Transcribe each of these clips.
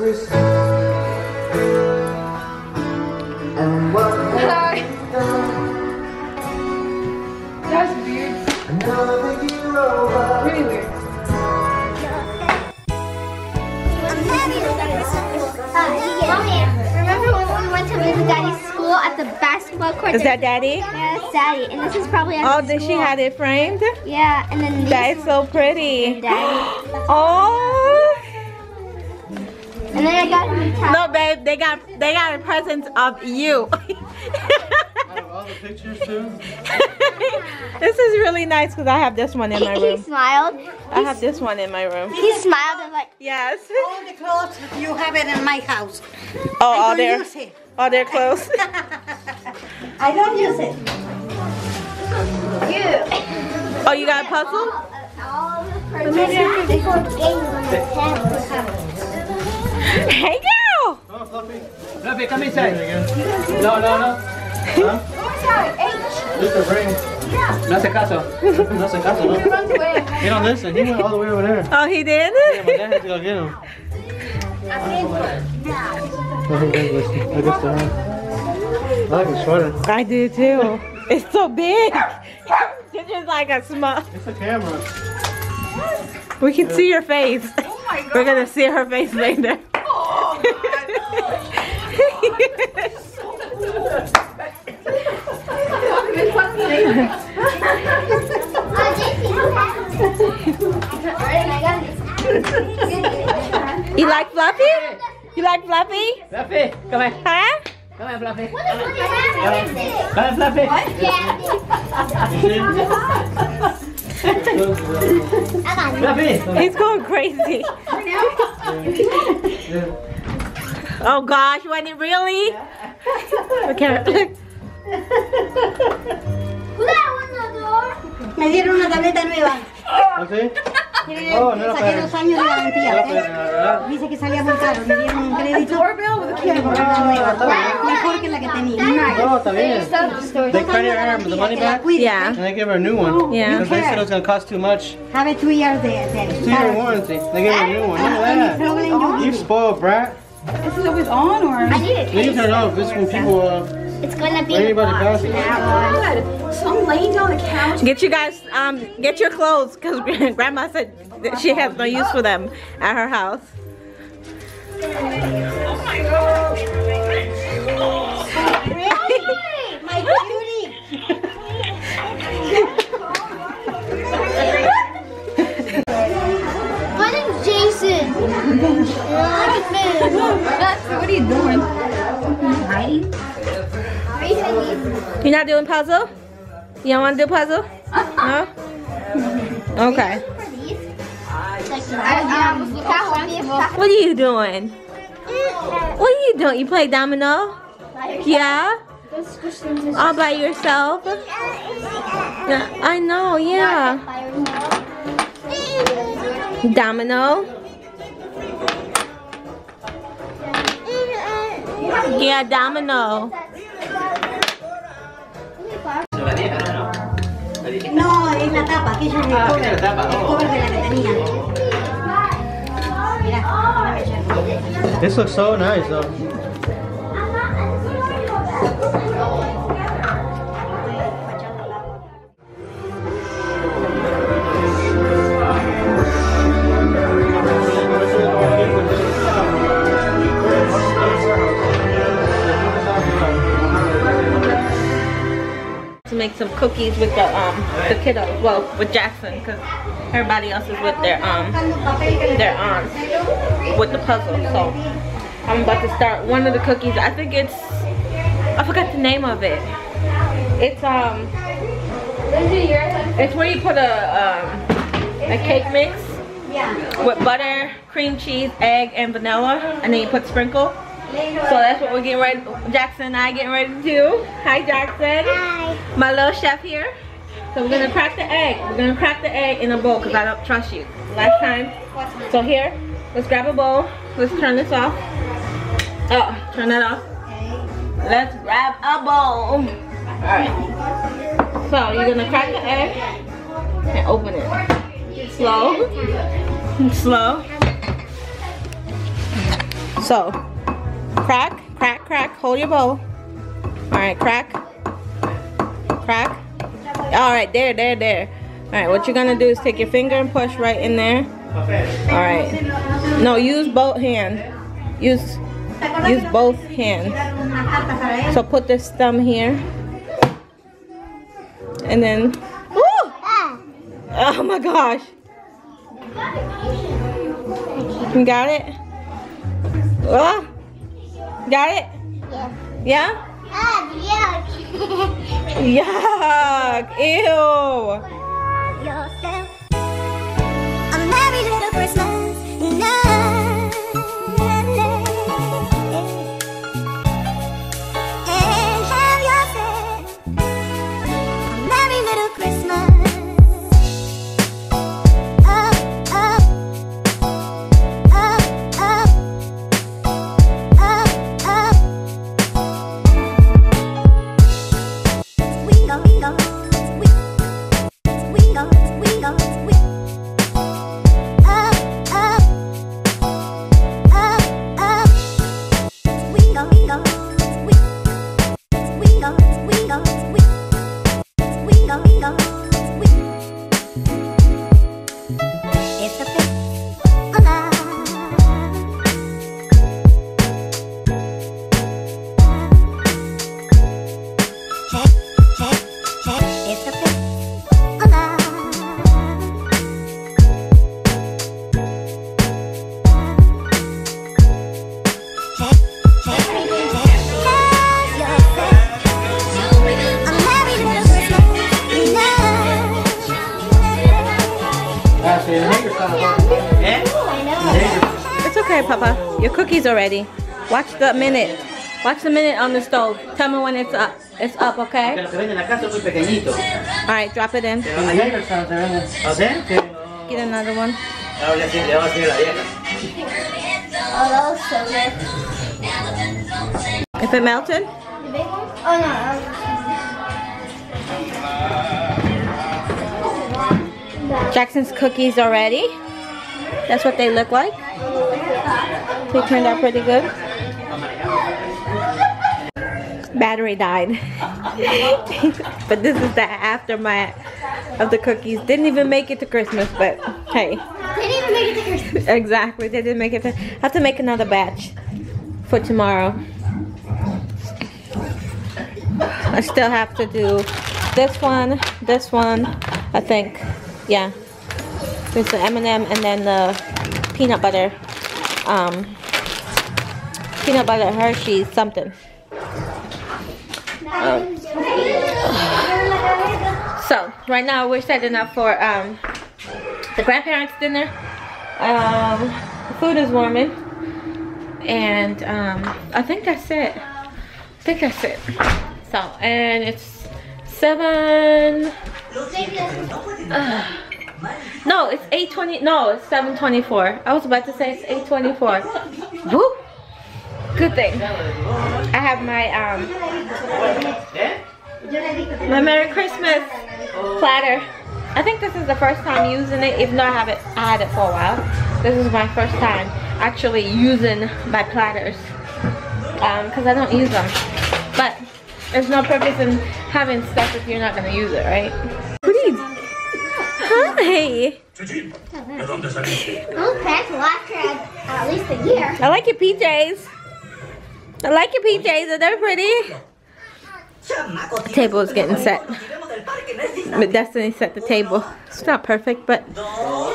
Christmas. And what have you done? That's weird. Another year over. Really weird. Remember when we went to visit Daddy's school at the basketball court? Is that Daddy? Yeah, that's Daddy. And this is probably at Oh, the did she school. have it framed? Yeah, and then That is so pretty. Daddy. Oh. And then I got him a towel. No, babe, they got a present of you. Out of all the pictures too? This is really nice because I have this one in my He room. smiled. I have this one in my room. He smiled and like, Yes. All the clothes you have it in my house. Oh, I all don't their use it. all their clothes. I don't use it. Oh, you got a puzzle? all the presents. They go games on the tablet. Hey, girl. Oh, Fluffy. Fluffy, come inside. There you No, no, no. go. Huh? Just a ring. No hace caso. No se caso, no. He don't listen. He went all the way over there. Oh, he did? Yeah, my dad had to go get him. I guess the hand. I like the sweater. I do too. It's so big. It's just like a small. It's a camera. We can see your face. Oh my God. We're gonna see her face later. Oh You like Fluffy? You like Fluffy? Fluffy, come here. Huh? Come here, Fluffy. What is happening? Come here, Fluffy. Fluffy. He's going crazy. Oh gosh, wasn't it really? Okay. Me dieron una tableta nueva. ¿Ah, sí? Oh, no era Saqué 2 años de garantía. para ¿verdad? Dice que salía muy caro. Me dieron un crédito. doorbell with a Quiero camera. comprar una nueva. está bien. Mejor que la que tenía. No, está bien. They credit her the money back Yeah. and they give her a new one. Yeah. Because they said it was going to cost too much. Have a 2 years de 2-year warranty. They give her a new one. Look at that. You spoiled brat. Is it always on or? I need You can turn it off. This is when people It's gonna be anybody passes. God. So I'm laying down on the couch. Get you guys, get your clothes because Grandma said that she has no use for them at her house. My cutie. My name's Jason. What are you doing? Hiding? You're not doing puzzle? You don't want to do puzzle? No? Okay. What are you doing? What are you doing? You play domino? Yeah? All by yourself? Yeah, I know, yeah. Domino? Yeah, domino. No, es la tapa. Aquella es el cover. la tapa. El cover de la que tenía. Mira. This looks so nice though. To make some cookies with the kiddos, well, with Jaxson, because everybody else is with their aunts with the puzzle. So I'm about to start one of the cookies. I think it's, I forgot the name of it. It's it's where you put a cake mix with butter, cream cheese, egg, and vanilla, and then you put sprinkle. So that's what we're getting ready, Jaxson and I getting ready to do. Hi, Jaxson. Hi. My little chef here. So we're gonna crack the egg. We're gonna crack the egg in a bowl because I don't trust you. Last time. So here, let's grab a bowl. Let's turn this off. Oh, turn that off. Let's grab a bowl. Alright. So you're gonna crack the egg and open it. Slow. Slow. So, crack, crack, crack. Hold your bowl. Alright, crack. Crack. Alright, there. Alright, what you're gonna do is take your finger and push right in there. Alright. No, use both hands. Use both hands. So put this thumb here. And then, woo! Oh my gosh. You got it? Got it? Yeah? Yuck. Yuck! Ew! Yourself. A merry little Christmas night. And have yourself a merry little Christmas. Up, up, up, up, up, up. We go, we go, we go, we go, we up, up, up, up. We go, we go, we go, we go, we go, we go, we. It's a bit alive. Hey, hey, hey, it's a bit alive. Hey, hey, hey, have yourself a merry little Christmas night. It's okay, Papa. Your cookie's are ready. Watch the minute. Watch the minute on the stove. Tell me when it's up. It's up, okay? Alright, drop it in. Get another one. Oh, that was so good. If it melted, The big one? Oh, no. Jackson's cookies are ready. That's what they look like. They turned out pretty good. Battery died. But this is the aftermath of the cookies. Didn't even make it to Christmas, but hey. Didn't even make it to Christmas. Exactly, they didn't make it to, I have to make another batch for tomorrow. I still have to do this one, I think. Yeah. There's the M&M and then the peanut butter Hershey something. So right now we're setting up for the grandparents' dinner. The food is warming, and I think that's it. So, and it's 7. No, it's 8:20. No, it's 7:24. I was about to say it's 8:24. Woo! Good thing. I have my my Merry Christmas platter. I think this is the first time using it, even though I had it for a while. This is my first time actually using my platters, because I don't use them. But there's no purpose in having stuff if you're not gonna use it, right? Please. Hi. Those pants will last for at least a year. I like your PJs. Are they pretty? The table is getting set. But Destiny set the table. It's not perfect, but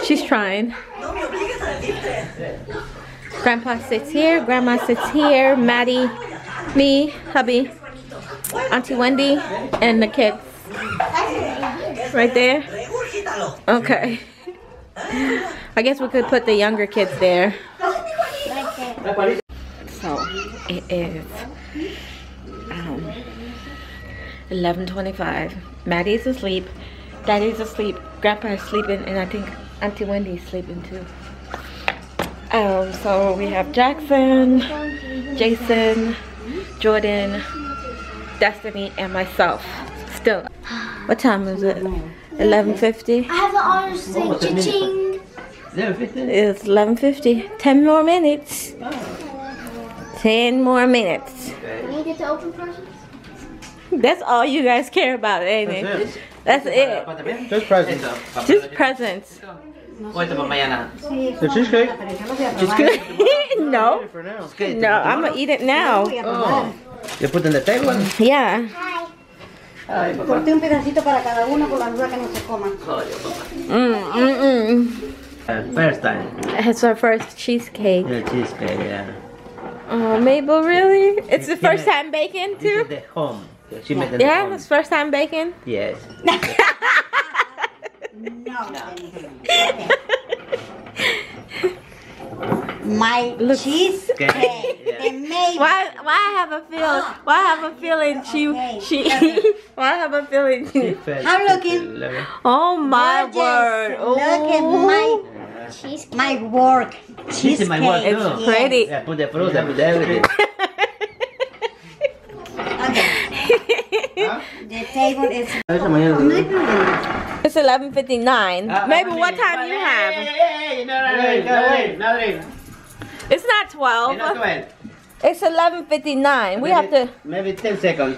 she's trying. Grandpa sits here, Grandma sits here, Maddie, me, hubby, Auntie Wendy, and the kids. Right there? Okay. I guess we could put the younger kids there. So it is 11:25. Maddie's asleep, Daddy's asleep, Grandpa is sleeping, and I think Auntie Wendy's sleeping too. So we have Jackson, Jason, Jordan, Destiny, and myself. Still. What time is it? 11:50. I have the honors to say cha-ching. It's 11:50. 10 more minutes. 10 more minutes. You get to open presents? That's all you guys care about, ain't it? That's it. Just presents. Just presents. The cheesecake? No. For now. No, I'm gonna eat it now. Oh. You put in the table? Yeah. Corté un pedacito para cada uno por la duda que no se coma. First time. It's our first cheesecake. The cheesecake, yeah. Oh, Mabel, really? It's the first time baking This is too? the home. She made it Yeah, home. it's first time baking? Yes. My cheesecake. Yeah. The main. Why I have a feeling? Why I have a feeling she? Why I have a feeling? I'm looking. Oh my Gorgeous. word! Oh, Look at my work. This is my work Cheesecake. too. It's pretty. Yeah, put the fruit, I put everything. The table is. It's 11:59. Maybe what time you have? Hey, no. It's not 12. It's 11:59. We have to. Maybe 10 seconds.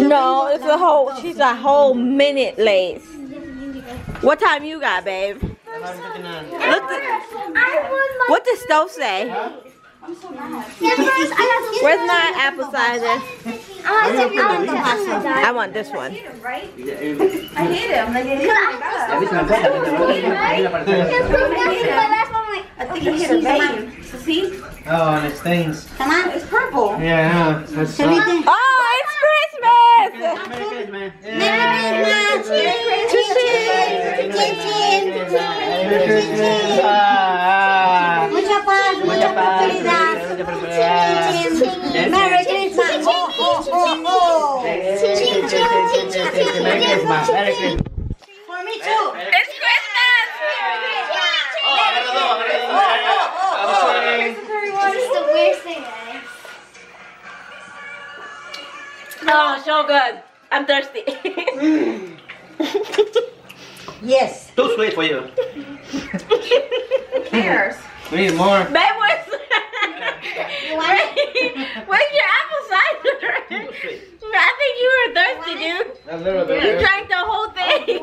No, it's a whole. She's a whole minute late. What time you got, babe? What does stove say? Where's my apple cider? I want this one. I hate it. I'm like, it is I think you hit a vein. See? Oh, and it stains. Come on. It's purple. Yeah, that's so. Oh, it's Christmas! Merry Christmas. Mucha paz, mucha prosperidad. Merry Christmas. Ho, ho, ho, ho. Merry Christmas. Merry Christmas. For me too. It's Christmas! This is the weirdest thing, Oh, so good. I'm thirsty. Yes. Too sweet for you. Cheers. We need more. Babe, where's your apple cider? I think you were thirsty, dude. A little bit. You drank the whole thing. You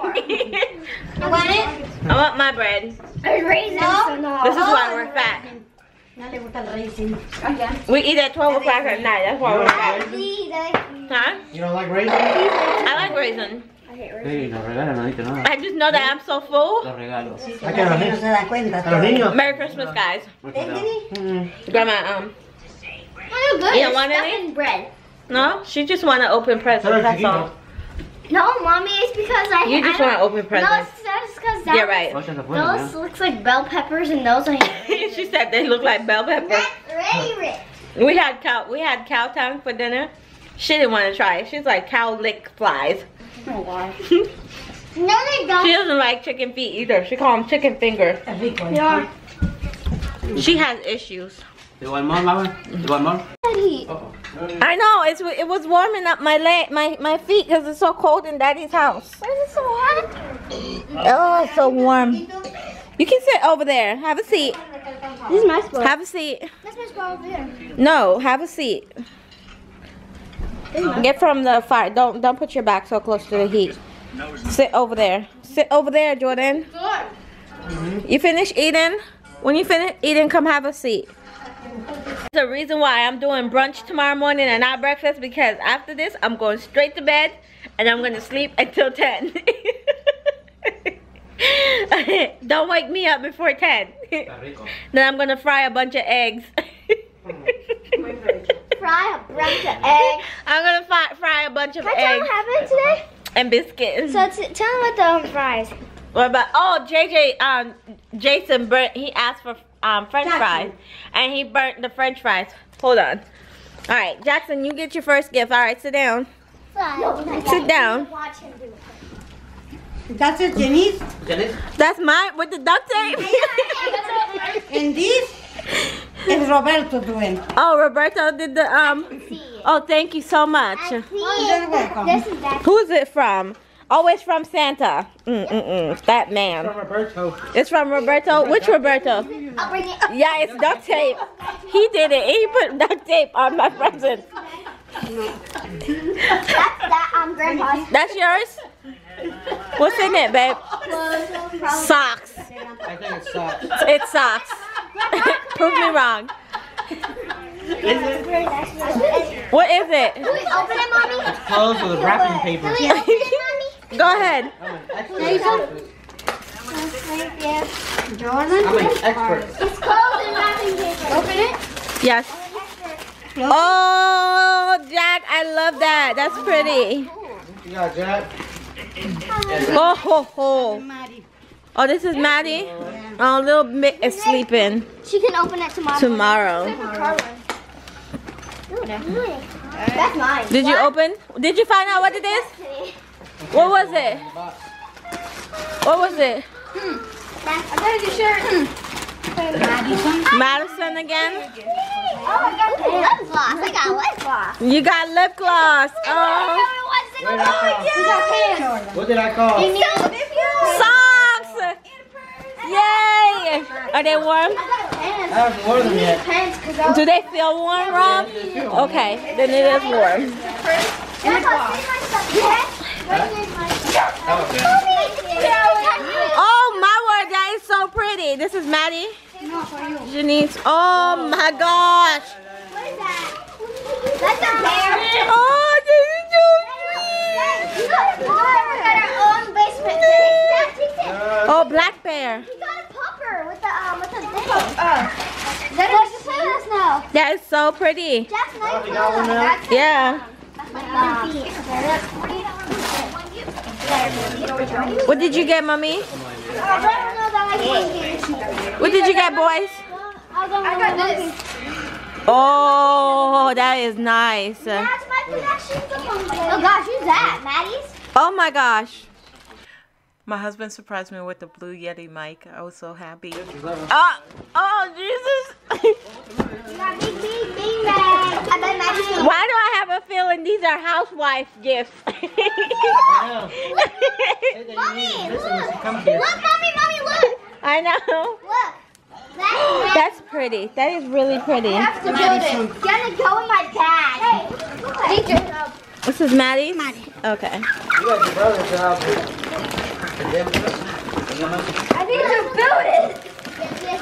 want it? I want my bread. This is why we're fat. No le gusta el raisin. We eat at 12 o'clock at night. That's why we're fat. Huh? You don't like raisins? I like raisin. Sí, los regalos no diste nada. I just know that I'm so full. Los regalos. La gente no se da cuenta. ¿A los niños? Merry Christmas, guys. Grandma, You You don't want any? bread. no? She just want to open presents. That's all. No, mommy, it's because You just want to open No, presents. that's because that. You're right. Those looks like bell peppers, and those are. She said they look like bell peppers. We had cow tongue for dinner. She didn't want to try it. She's like cow lick flies. Oh, why? No, they don't. She doesn't like chicken feet either. She calls them chicken fingers. Yeah. She has issues. You want more, Mama? You want more? I know it was warming up my my feet because it's so cold in Daddy's house. Why is it so hot? Oh, it's so warm. You can sit over there. Have a seat. This is my spot. Have a seat. That's my spot over there. No, have a seat. Get from the fire. Don't put your back so close to the heat. Sit over there. Sit over there, Jordan. You finish eating? When you finish eating, come have a seat. The reason why I'm doing brunch tomorrow morning and not breakfast, because after this I'm going straight to bed and I'm going to sleep until 10. Don't wake me up before 10. Then I'm going to fry a bunch of eggs. Fry a bunch of eggs. I'm going to fry a bunch of Can I tell them eggs what happened today? and biscuits. So tell them what the fries. What about, oh, Jason burnt, he asked for French fries, and he burnt the French fries. Hold on. All right, Jackson, you get your first gift. All right, sit down. Sit down. Watch him do it. That's it, Janice. Janice? That's mine with the duct tape. And this is Roberto doing. Oh, Roberto did the Oh, thank you so much. You're welcome. This is that. Who is it from? Oh, it's from Santa. That man. From Roberto. It's from Roberto. Which Roberto? I'll bring it. Yeah, it's duct tape. He did it. He put duct tape on my present. That's Grandpa's. That's yours? What's in it, babe? Socks. I think it's socks. It's socks. Prove me wrong. What is it? Can we open it, Mommy? Clothes with a wrapping paper. Can we open it, Mommy? Go ahead. I'm an expert. Jordan. I'm an expert. It's closed and wrapping paper. Open it. Yes. Oh, Jack, I love that. That's pretty. You got Jack? Oh, ho, ho. Oh, this is Maddie? Oh, little Mick is sleeping She can open it tomorrow. tomorrow. That's mine. Did you open? Did you find out what it is? What was it? What was it? I got your shirt. Madison again? Oh, I got lip gloss. I got lip gloss. You got lip gloss. Oh. What did I call? Socks! Yay! Are they warm? I haven't worn them yet. Do they feel warm, Rob? Okay, then it is warm. Oh my word, that is so pretty. This is Maddie. Janice. Oh my gosh. What is that? That's a bear. Oh, this is so We got a our own basement thing. sweet. Oh, black bear. We got a pupper with the thing. Let's just play with us now. That is so pretty. Jackson, now you got one now? Yeah. What did you get, Mommy? What did you get, boys? I got this. Oh, that is nice. That's my collection. Oh gosh, who's that? Maddie's? Oh my gosh. My husband surprised me with the Blue Yeti mic. I was so happy. Oh, Jesus. You got big bag. I bet Maddie's gonna. Why do I have a feeling these are housewife gifts? Mommy, look. Come here. Look, Mommy, look. I know. Look. That's pretty. That is really pretty. I have to build it. It's gonna go in my bag. Hey, This is Maddie's? Okay. You got your brother's house. I need to build it.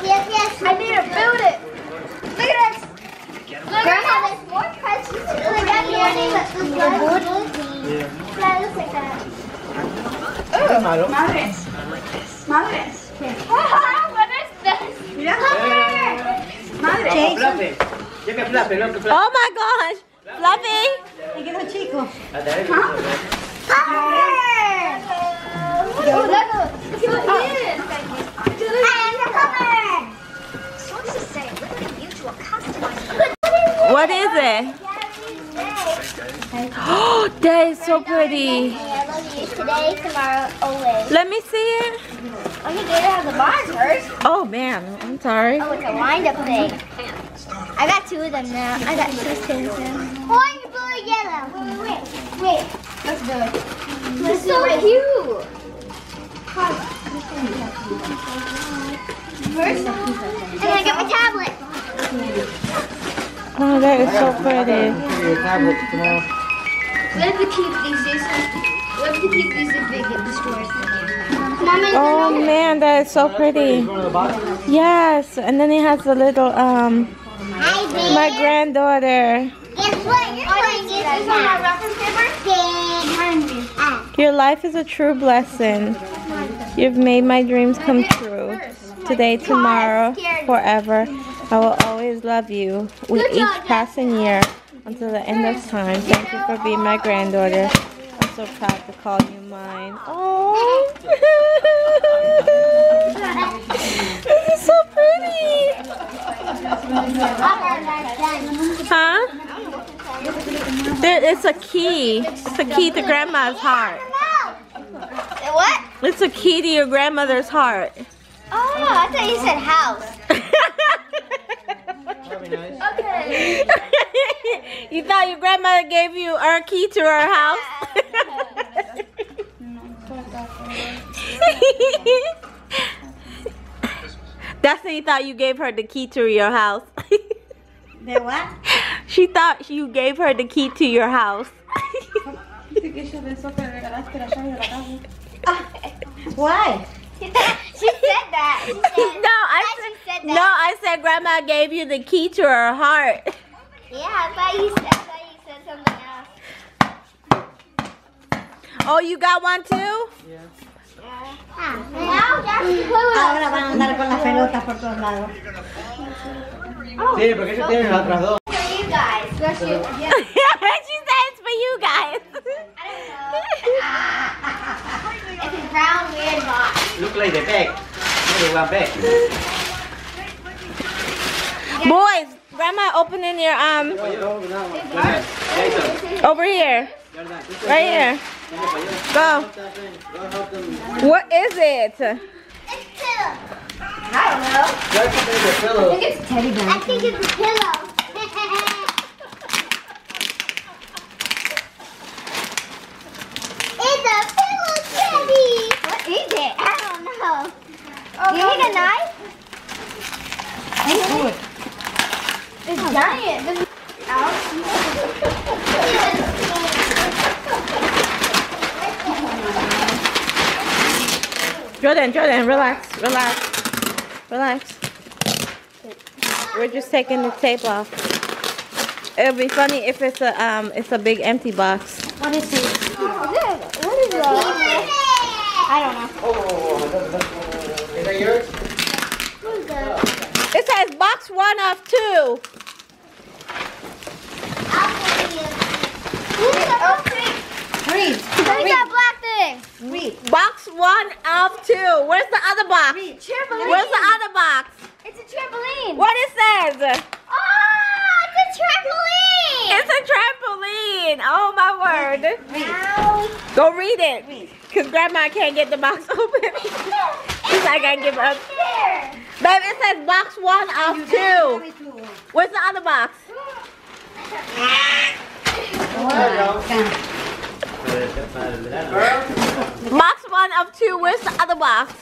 Yes. I need to build it. Look at this. Grandma, there's more presents. Look at the morning. Yeah. That looks like that. Madres. What is this? Oh my gosh. Fluffy. ¿Y qué es chico? What is it? Oh, that is so pretty. I love you today, tomorrow, always. Let me see it. I'm gonna have the bars first. Oh man, I'm sorry. Oh, it's a wind-up thing. I got two of them now. I got two things now. Orange, blue, yellow. Wait. Let's do it. This is so cute. First, and then I got my tablet. Oh, that is so pretty. Your tablet tomorrow. We have to keep these big and destroy Oh man, that is so pretty. Yes, and then it has the little my granddaughter. Guess what? You're playing this on my wrapping paper? Your life is a true blessing. You've made my dreams come true. Today, tomorrow, forever. I will always love you with each passing year until the end of time. Thank you for being my granddaughter. I'm so proud to call you mine. Oh, this is so pretty. Huh? It's a key. It's a key to Grandma's heart. What? It's a key to your grandmother's heart. Oh, I thought you said house. That'd be nice. Okay. You thought your grandmother gave you her key to her house? Destiny thought you gave her the key to your house. ¿De what? She thought you gave her the key to your house. Why? She said that. She said, No, I said Grandma gave you the key to her heart. Yeah, I thought you said something else. Oh, you got one too? Ahora van a andar con las pelotas por todos lados. Sí, porque ellos tienen las otras dos. For you guys. Bless you. Yeah. She said it's for you guys. I don't know. It's a brown weird box. Look like the bag. Maybe one bag. Boys, Grandma opening your over here. Right here. Go. What is it? It's pillow. I don't know. I think it's teddy bear. I think it's a pillow. It's a pillow teddy. What is it? I don't know. Oh, you need a knife? It's giant. Jordan, relax. We're just taking the tape off. It'll be funny if it's a big empty box. What is it? What is that? I don't know. Is that yours? What is that? It says box 1 of 2. Read. Look at that black thing. Read. Box 1 of 2. Where's the other box? Trampoline. Where's the other box? It's a trampoline. What it says? Oh, it's a trampoline. It's a trampoline. Oh my word. Ow. Go read it. Because Grandma can't get the box open. She's like, I give up. There. Babe, it says box 1 of 2. Where's the other box? Box 1 of 2. Where's the other box?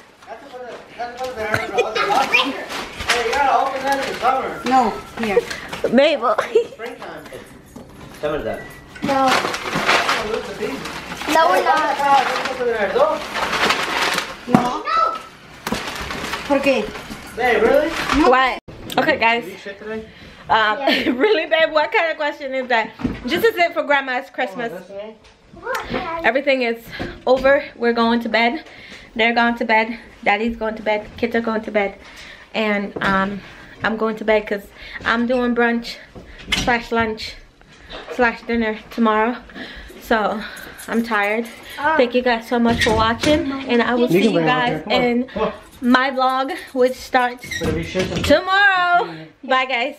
Hey, you gotta open that in the summer. No, here. Mabel. Springtime. Summertime. No. No, we're not. No. No. ¿Por qué? Hey, really? What? Okay, guys. Did you shit today? Really, babe? What kind of question is that? This is it for Grandma's Christmas. Everything is over. We're going to bed. They're going to bed. Daddy's going to bed. Kids are going to bed. And I'm going to bed because I'm doing brunch / lunch / dinner tomorrow. So I'm tired. Thank you guys so much for watching. And I will see you guys in my vlog, which starts tomorrow. Bye, guys.